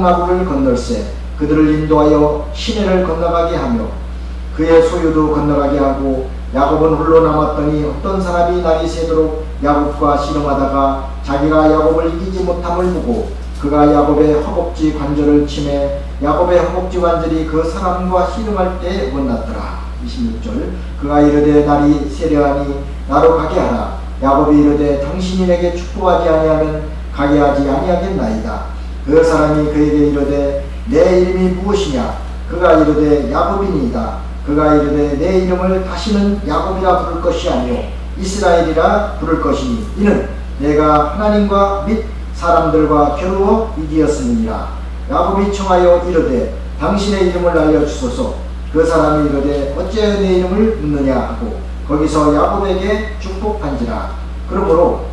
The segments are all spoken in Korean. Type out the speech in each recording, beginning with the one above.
야복나루를 건널세 그들을 인도하여 시내를 건너가게 하며 그의 소유도 건너가게 하고 야곱은 홀로 남았더니 어떤 사람이 날이 새도록 야곱과 씨름하다가 자기가 야곱을 이기지 못함을 보고 그가 야곱의 허벅지 관절을 치매 야곱의 허벅지 관절이 그 사람과 씨름할 때 원났더라. 26절 그가 이르되 날이 세려하니 나로 가게 하라. 야곱이 이르되 당신이 내게 축복하지 아니하면 가게 하지 아니하겠나이다. 그 사람이 그에게 이르되 내 이름이 무엇이냐. 그가 이르되 야곱이니이다. 그가 이르되 내 이름을 다시는 야곱이라 부를 것이 아니요 이스라엘이라 부를 것이니 이는 내가 하나님과 및 사람들과 겨루어 이기었음이니라. 야곱이 청하여 이르되 당신의 이름을 알려주소서. 그 사람이 이르되 어찌하여 내 이름을 묻느냐 하고 거기서 야곱에게 축복한지라. 그러므로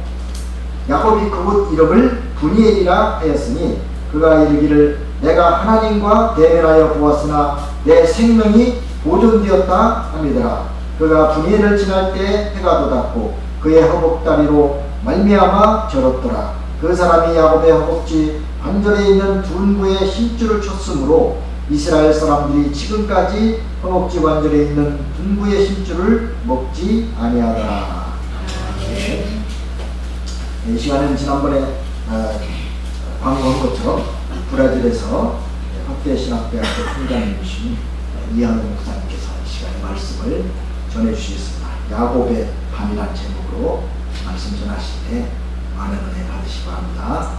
야곱이 그곳 이름을 브니엘이라 하였으니 그가 이르기를 내가 하나님과 대면하여 보았으나 내 생명이 보존되었다 함이더라. 그가 브니엘을 지날 때 해가 돋았고 그의 허벅다리로 말미암아 절었더라. 그 사람이 야곱의 허벅지 관절에 있는 둔부에 힘줄을 쳤으므로 이스라엘 사람들이 지금까지 허벅지 관절에 있는 둔부의 힘줄을 먹지 아니하더라. 이 시간은 지난번에 광고한 것처럼 브라질에서 확대신학대학교 총장님이신 이한동 목사님께서 이 시간에 말씀을 전해주시겠습니다. 야곱의 밤이라는 제목으로 말씀 전하실 때 많은 은혜 받으시기 바랍니다.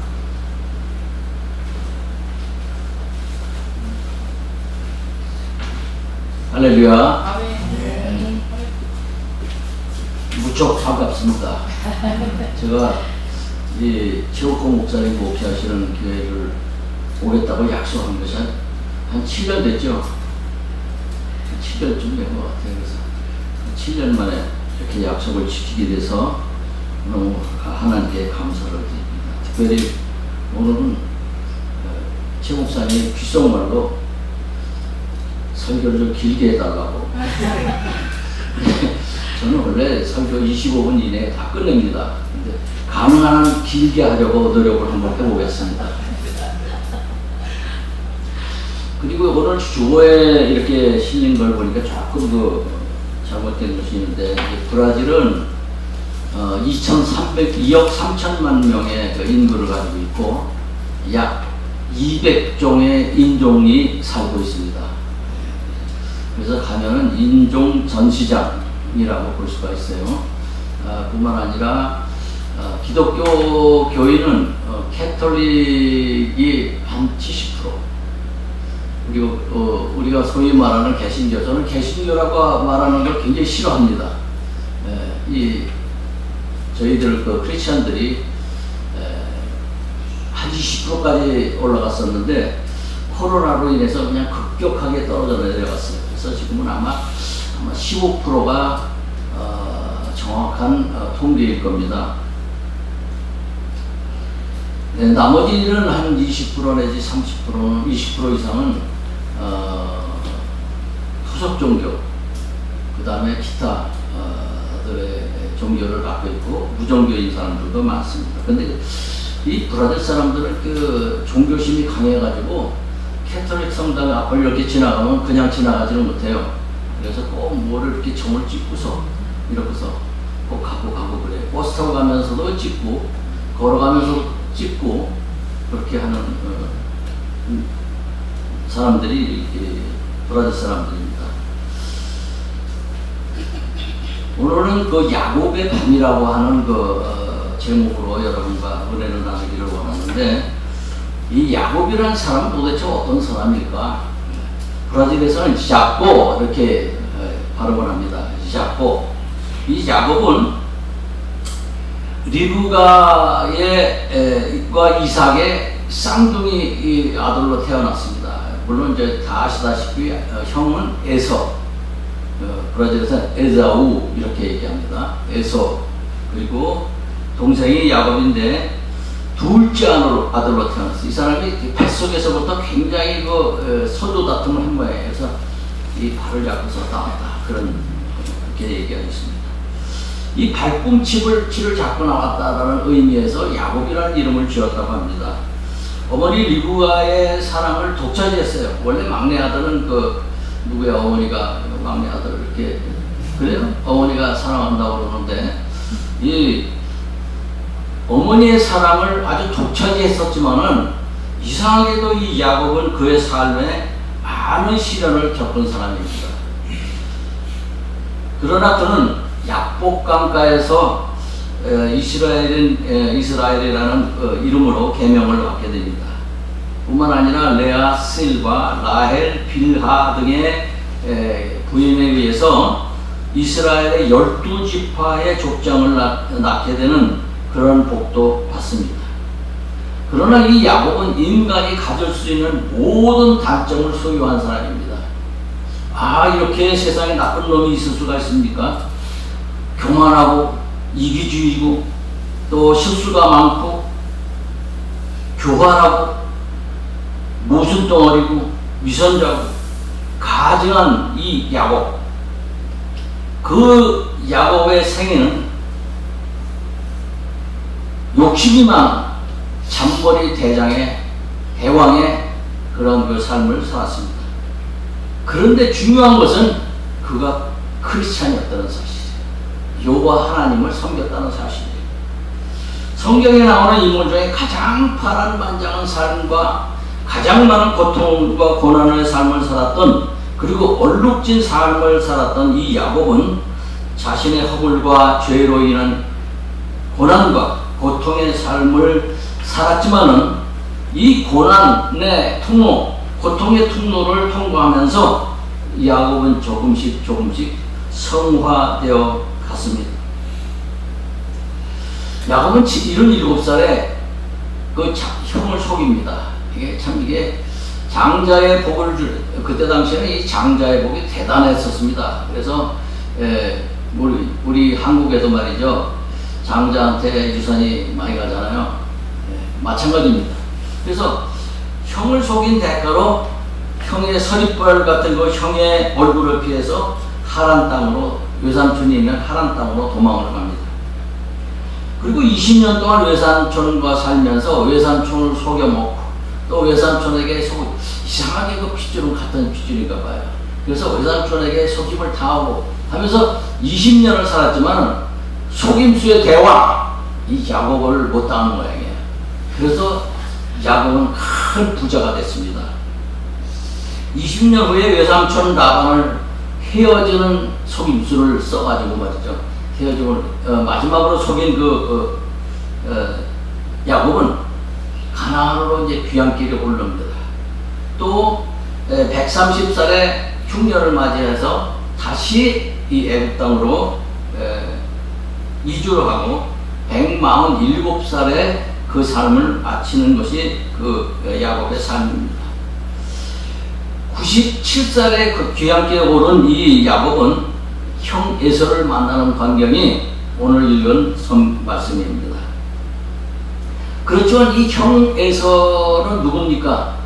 할렐루야. 네. 무척 반갑습니다. 제가 이 최옥호 목사님 목회하시는 교회를 오겠다고 약속한 것이 한 7년 됐죠. 7년쯤 된 것 같아요. 그래서 7년 만에 이렇게 약속을 지키게 돼서 너무 하나님께 감사를 드립니다. 특별히 오늘은 최 목사님 귓속말로 설교를 좀 길게 해달라고. 저는 원래 설교 25분 이내에 다 끝냅니다. 근데 가능한 한 길게 하려고 노력을 한번 해보겠습니다. 그리고 오늘 주어에 이렇게 실린 걸 보니까 조금 잘못된 것이 있는데, 브라질은 2억 3천만 명의 인구를 가지고 있고 약 200종의 인종이 살고 있습니다. 그래서 가면은 인종 전시장이라고 볼 수가 있어요. 뿐만 아니라 기독교 교인은 캐톨릭이 한 70%, 그리고 우리가 소위 말하는 개신교, 저는 개신교라고 말하는 걸 굉장히 싫어합니다. 저희들 크리스천들이 한 20%까지 올라갔었는데 코로나로 인해서 그냥 급격하게 떨어져 내려갔어요. 그래서 지금은 아마 15%가 정확한 통계일 겁니다. 네, 나머지는 한 20% 내지 30%는 20% 이상은 후속 종교, 그 다음에 기타들의 종교를 갖고 있고 무종교인 사람들도 많습니다. 근데 이 브라질 사람들은 종교심이 강해가지고 캐톨릭 성당 앞을 이렇게 지나가면 그냥 지나가지는 못해요. 그래서 꼭 뭐를 이렇게 점을 찍고서 이러고서 꼭 가고 그래요. 버스 타고 가면서도 찍고 걸어가면서 찍고 그렇게 하는 사람들이 브라질 사람들입니다. 오늘은 야곱의 밤이라고 하는 제목으로 여러분과 은혜를 나누기를 원하는데, 이 야곱이라는 사람은 도대체 어떤 사람일까? 브라질에서는 자꼬 이렇게 발음을 합니다. 자꼬. 이 야곱은 리브가의 이삭의 쌍둥이 아들로 태어났습니다. 물론 이제 다 아시다시피 형은 에서, 브라질에서는 에사우 이렇게 얘기합니다. 에서. 그리고 동생이 야곱인데 둘째 아들로 태어났어요. 이 사람이 뱃속에서부터 굉장히 서도 다툼을 한 모양이에요. 그래서 이 발을 잡고서 나왔다. 그렇게 얘기하겠습니다. 이 발꿈치를 잡고 나왔다라는 의미에서 야곱이라는 이름을 지었다고 합니다. 어머니 리브가의 사랑을 독차지했어요. 원래 막내 아들은 그 누구야 어머니가 막내 아들을 이렇게 그래요? 어머니가 사랑한다고 그러는데 이 어머니의 사랑을 아주 독차지했었지만은 이상하게도 이 야곱은 그의 삶에 많은 시련을 겪은 사람입니다. 그러나 그는 약복강가에서 이스라엘이라는 이름으로 계명을 받게 됩니다. 뿐만 아니라 레아, 실과, 라헬, 빌하 등의 부인에 의해서 이스라엘의 12지파의 족장을 낳게 되는 그런 복도 받습니다. 그러나 이 야곱은 인간이 가질 수 있는 모든 단점을 소유한 사람입니다. 아, 이렇게 세상에 나쁜 놈이 있을 수가 있습니까? 교만하고 이기주의고 또 실수가 많고 교활하고 모순덩어리고 위선자고 가증한 이 야곱, 그 야곱의 생애는 욕심이 많은 잠벌이 대왕의 그런 그 삶을 살았습니다. 그런데 중요한 것은 그가 크리스찬이었다는 사실이에요. 여호와 하나님을 섬겼다는 사실이에요. 성경에 나오는 인물 중에 가장 파란만장한 삶과 가장 많은 고통과 고난의 삶을 살았던, 그리고 얼룩진 삶을 살았던 이 야곱은 자신의 허물과 죄로 인한 고난과 고통의 삶을 살았지만은 이 고난의 통로, 고통의 통로를 통과하면서 야곱은 조금씩 성화되어 갔습니다. 야곱은 77살에 그 형을 속입니다. 이게 장자의 복을 그때 당시에는 이 장자의 복이 대단했었습니다. 그래서 우리 한국에도 말이죠, 장자한테 유산이 많이 가잖아요. 마찬가지입니다. 그래서 형을 속인 대가로 형의 서리뻘 같은 거, 형의 얼굴을 피해서 하란 땅으로, 외삼촌이 있는 하란 땅으로 도망을 갑니다. 그리고 20년 동안 외삼촌과 살면서 외삼촌을 속여먹고 또 외삼촌에게 이상하게 그 핏줄은 같은 핏줄인가 봐요. 그래서 외삼촌에게 속임을 당하고 하면서 20년을 살았지만 속임수의 대왕 이 야곱을 못 당하는 모양이에요. 그래서 야곱은 큰 부자가 됐습니다. 20년 후에 외삼촌 라반을 헤어지는 속임수를 써가지고 말이죠. 헤어짐을 마지막으로 속인 야곱은 가나안으로 이제 귀향길에 오릅니다. 또 130살에 흉년을 맞이해서 다시 이 애굽 땅으로 이주를 하고 147살에 그 삶을 마치는 것이 그 야곱의 삶입니다. 97살에 그 귀향길에 오른 이 야곱은 형 에서를 만나는 광경이 오늘 읽은 말씀입니다. 그렇지만 이 형 에서는 누굽니까?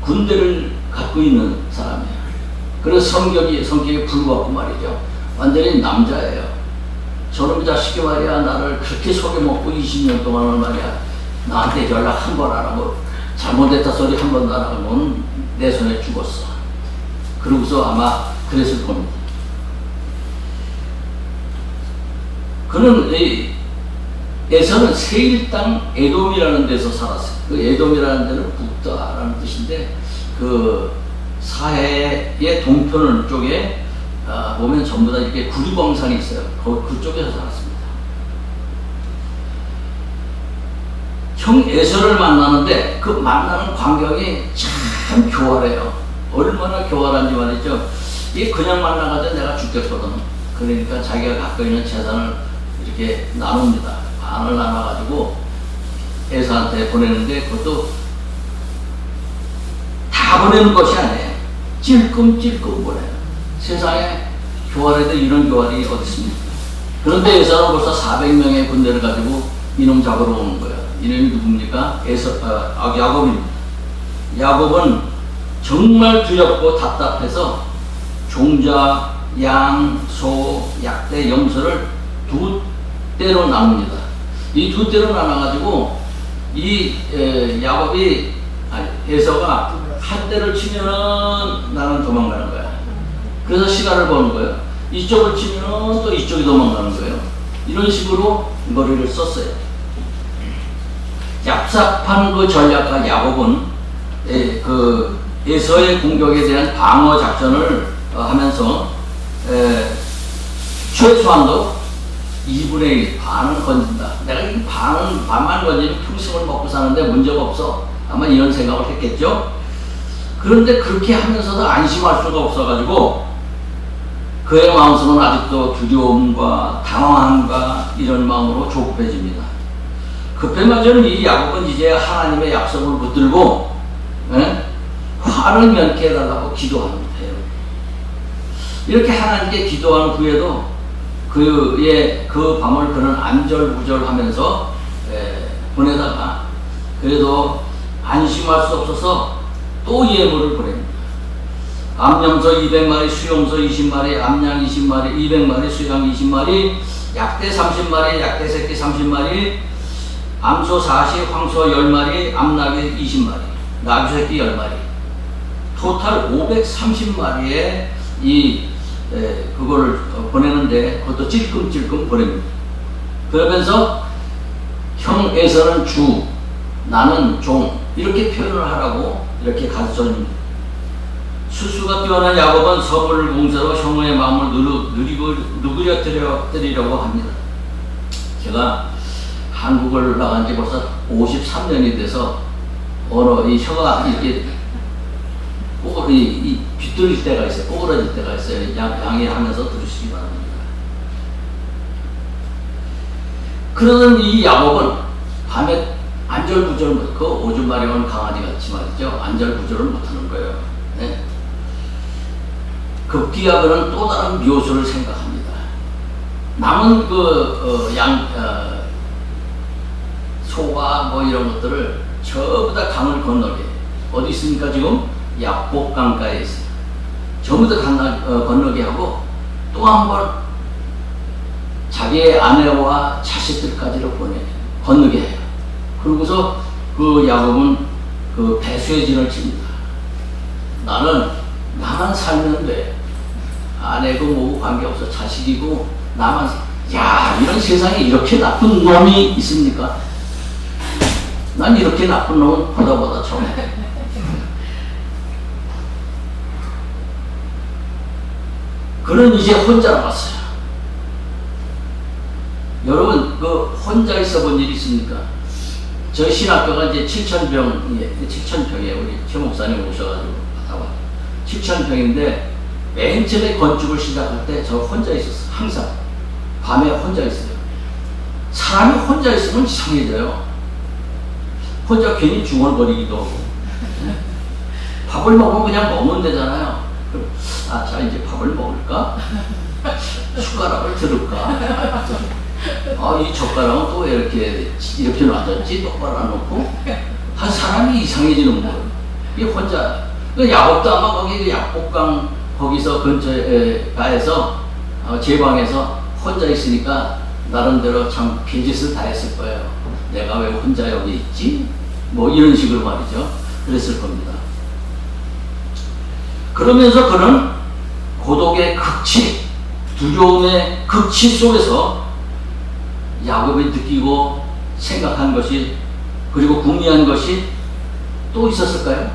군대를 갖고 있는 사람이에요. 그래서 성격이 불같고 말이죠. 완전히 남자예요. 저놈의 자식이 말이야, 나를 그렇게 속여먹고 20년 동안을 말이야, 나한테 연락 한 번 안 하고 잘못했다 소리 한 번도 안 하면 내 손에 죽었어. 그러고서 아마 그랬을 겁니다. 그는 에서는 세일 땅 에돔이라는 데서 살았어요. 그 에돔이라는 데는 북다라는 뜻인데, 그 사해의 동편 쪽에 보면 전부 다 이렇게 구리광산이 있어요. 그쪽에서 살았습니다. 형 에서를 만나는데 그 만나는 광경이 참 교활해요. 얼마나 교활한지 말이죠. 이게 그냥 만나가지고 내가 죽겠거든. 그러니까 자기가 갖고 있는 재산을 이렇게 나눕니다. 반을 나눠가지고 에서한테 보내는데 그것도 다 보내는 것이 아니에요. 찔끔찔끔 보내요. 세상에 교활해도 이런 교활이 어디 있습니까? 그런데 에서는 벌써 400명의 군대를 가지고 이놈 잡으러 오는 거예요. 이놈이 누굽니까? 야곱입니다. 야곱은 정말 두렵고 답답해서 종자, 양, 소, 약대, 염소를 두 대로 나눕니다. 이 두 대로 나눠가지고 야곱이 에서가 한 대를 치면은 나는 도망가는 거야. 그래서 시간을 버는 거예요. 이쪽을 치면은 또 이쪽이 도망가는 거예요. 이런 식으로 머리를 썼어요. 얍삽한 그 전략가 야곱은 그 에서의 공격에 대한 방어 작전을 하면서 최소한도 2분의 1, 반은 건진다. 내가 이 반만 건지면 평생을 먹고 사는데 문제가 없어. 아마 이런 생각을 했겠죠. 그런데 그렇게 하면서도 안심할 수가 없어가지고 그의 마음속은 아직도 두려움과 당황함과 이런 마음으로 조급해집니다. 급해마저는 이 야곱은 이제 하나님의 약속을 붙들고 화를 면케 해달라고 기도합니다. 이렇게 하나님께 기도한 후에도 그 밤을 그는 안절부절하면서 보내다가 그래도 안심할 수 없어서 또 예물을 보냅니다. 암염소 200마리, 수염소 20마리, 암양 20마리, 200마리, 수양 20마리, 약대 30마리, 약대 새끼 30마리, 암소 40, 황소 10마리, 암나귀 20마리, 나귀 새끼 10마리, 토탈 530마리의 그거를 보내는데 그것도 찔끔찔끔 보냅니다. 그러면서 형에서는 주, 나는 종 이렇게 표현을 하라고 이렇게 가르쳐줍니다. 수수가 뛰어난 야곱은 선물을 공세로 형의 마음을 누그러뜨리려고 합니다. 제가 한국을 나간 지 벌써 53년이 돼서 이 혀가 이렇게 비뚤릴 때가 있어요. 꼬부러질 때가 있어요. 양해하면서 들으시기 바랍니다. 그러던 이 야곱은 밤에 안절부절, 그 오줌 마려운 강아지 같이 말이죠. 안절부절을 못하는 거예요. 네? 급기야 그는 또 다른 묘수를 생각합니다. 남은 소가 뭐 이런 것들을 전부 다 강을 건너게. 어디 있습니까 지금? 약복강가에 있어요. 전부 다 건너게 하고 또 한 번 자기의 아내와 자식들까지를 건너게 해요. 그러고서 그 야곱은 그 배수의 진을 칩니다. 나만 살면 돼. 아내고 뭐고 관계없어. 자식이고 나만. 야, 이런 세상에 이렇게 나쁜 놈이 있습니까? 난 이렇게 나쁜 놈은 보다 처음 해. 그는 이제 혼자 남았어요. 여러분, 혼자 있어 본 일 있습니까? 저희 신학교가 이제 7,000평이에요. 우리 최 목사님 오셔가지고 받아봐. 7,000평인데, 맨 처음에 건축을 시작할 때 저 혼자 있었어요. 항상. 밤에 혼자 있어요. 사람이 혼자 있으면 이상해져요. 혼자 괜히 중얼거리기도 하고. 밥을 먹으면 그냥 먹으면 되잖아요. 자, 이제 밥을 먹을까? 숟가락을 들을까? 이 젓가락은 또 왜 이렇게 놔뒀지? 똑바로 안 놓고? 한 사람이 이상해지는 거예요. 이게 혼자. 야곱도 아마 거기 약복강 거기서 근처에 가서 제 방에서 혼자 있으니까 나름대로 참 개짓을 다 했을 거예요. 내가 왜 혼자 여기 있지? 뭐 이런 식으로 말이죠. 그랬을 겁니다. 그러면서 그는 고독의 극치, 두려움의 극치 속에서 야곱이 느끼고 생각한 것이, 그리고 궁리한 것이 또 있었을까요?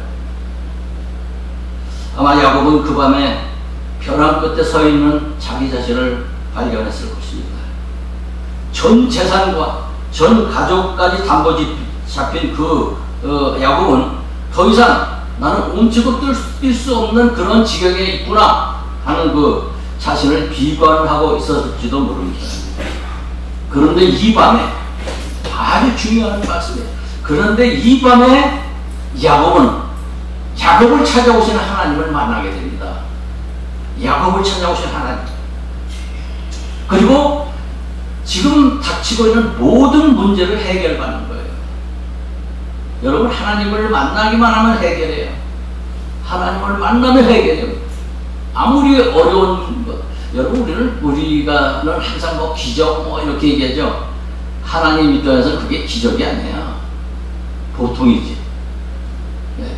아마 야곱은 그 밤에 벼랑 끝에 서 있는 자기 자신을 발견했을 것입니다. 전 재산과 전 가족까지 담보지 잡힌 야곱은 더 이상 나는 움츠고 뛸 수 없는 그런 지경에 있구나 하는 그 자신을 비관을 하고 있었을지도 모릅니다. 그런데 이 밤에 아주 중요한 말씀이에요. 그런데 이 밤에 야곱을 찾아오신 하나님을 만나게 됩니다. 야곱을 찾아오신 하나님. 그리고 지금 닥치고 있는 모든 문제를 해결받는 거예요. 여러분, 하나님을 만나기만 하면 해결해요. 하나님을 만나면 해결해요. 아무리 어려운 것. 여러분, 우리가는 항상 기적 이렇게 얘기하죠. 하나님 입장에서는 그게 기적이 아니에요. 보통이지. 네.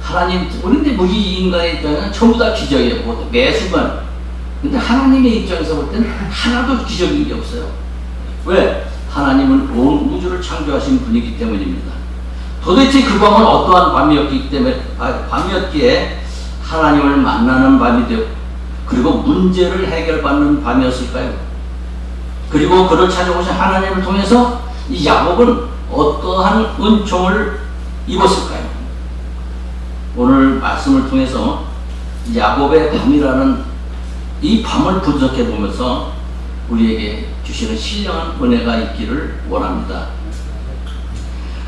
하나님, 우리 인간의 입장에는 전부 다 기적이에요. 매 순간. 근데 하나님의 입장에서 볼 때는 하나도 기적인 게 없어요. 왜? 하나님은 온 우주를 창조하신 분이기 때문입니다. 도대체 그 밤은 어떠한 밤이었기에 하나님을 만나는 밤이 되고, 그리고 문제를 해결받는 밤이었을까요? 그리고 그를 찾아오신 하나님을 통해서 이 야곱은 어떠한 은총을 입었을까요? 오늘 말씀을 통해서 야곱의 밤이라는 이 밤을 분석해 보면서 우리에게 주시는 신령한 은혜가 있기를 원합니다.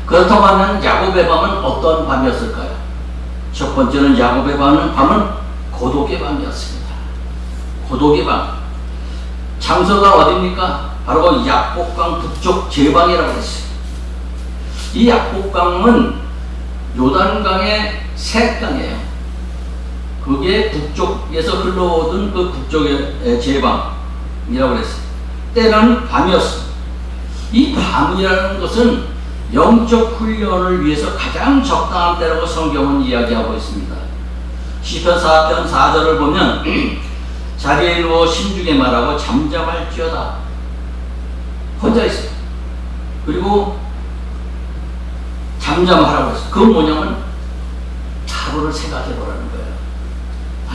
그렇다고 하면 야곱의 밤은 어떤 밤이었을까요? 첫 번째는 야곱의 밤은 고독의 밤이었습니다. 고독의 밤. 장소가 어디입니까? 바로 약복강 북쪽 제방이라고 했어요. 이 약복강은 요단강의 셋강이에요. 그게 북쪽에서 흘러오던 그 북쪽의 제방이라고 했어요. 때는 밤이었습니다. 이 밤이라는 것은 영적 훈련을 위해서 가장 적당한 때라고 성경은 이야기하고 있습니다. 시편 4편 4절을 보면 자리에 누워 심중에 말하고 잠잠할지어다. 혼자 있어요. 그리고 잠잠하라고 했어요. 그 뭐냐면 하루를 생각해 보라는 거예요.